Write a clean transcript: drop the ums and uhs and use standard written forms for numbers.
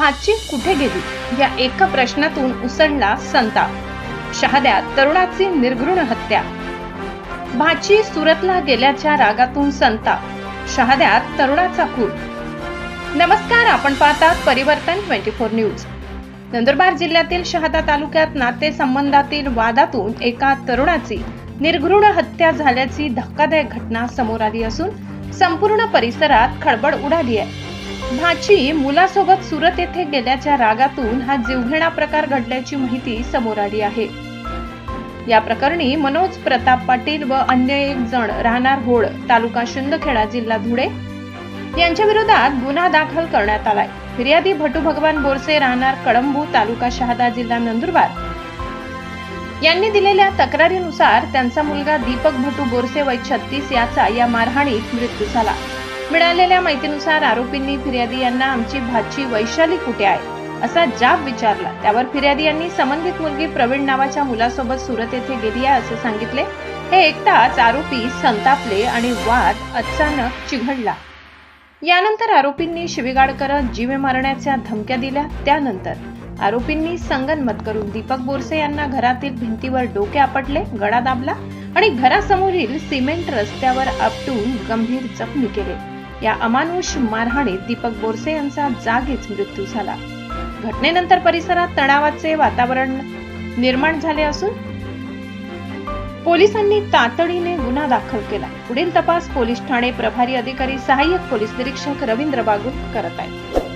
भाची कुठे गेली या एका प्रश्नातून उसळला संताप. शहाद्यात तरुणाची निर्घृण हत्या. भाची सुरतला गेल्याच्या रागातून संताप. शहाद्यात तरुणाचा खून. नमस्कार, आपण पाहतात परिवर्तन 24 न्यूज. नंदुरबार जिल्ह्यातील शहादा तालुक्यात नातेसंबंधातील वादातून एका तरुणाची निर्घृण हत्या झाल्याची धक्कादायक घटना समोर आली असून संपूर्ण परिसरात खळबळ उडाली आहे. भाची मुलासोबत सुरत येथे गेल्याच्या रागातून हा जीवघेणा प्रकार घडल्याची माहिती समोर आली आहे. या प्रकरणी मनोज प्रताप पाटील व अन्य एक जण राहणार होळ, तालुका शिंदखेडा, जिल्हा धुळे यांच्या विरोधात गुन्हा दाखल करण्यात आलाय. फिर्यादी भटू भगवान बोरसे राहणार कळंबू, तालुका शहादा, जिल्हा नंदुरबार यांनी दिलेल्या तक्रारीनुसार त्यांचा मुलगा दीपक भटू बोरसे वय 36 याचा या मारहाणीत मृत्यू झाला. मिळालेल्या माहितीनुसार आरोपींनी फिर्यादी यांना आमची भाची वैशाली कुठे आहे असा जाब विचारला. त्यावर फिर्यादी यांनी संबंधित मुलगी प्रवीण नावाच्या मुलासोबत सुरत येथे गेली आहे असे सांगितले. हे ऐकताच आरोपी संतापले आणि वाद अचानक चिघळला. यानंतर आरोपींनी शिवीगाळ करत जीवे मारण्याच्या धमक्या दिल्या. त्यानंतर आरोपींनी संगनमत करून दीपक बोरसे यांना घरातील भिंतीवर डोके आपटले, गळा दाबला आणि घरासमोरील सिमेंट रस्त्यावर आपटून गंभीर जखमी केले. या अमानुष मारहाणीत दीपक बोरसे यांचा जागीच मृत्यू झाला. घटनेनंतर परिसरात तणावाचे वातावरण निर्माण झाले असून पोलिसांनी तातडीने गुन्हा दाखल केला. पुढील तपास पोलीस ठाणे प्रभारी अधिकारी सहाय्यक पोलीस निरीक्षक रवींद्र बागुल करत आहेत.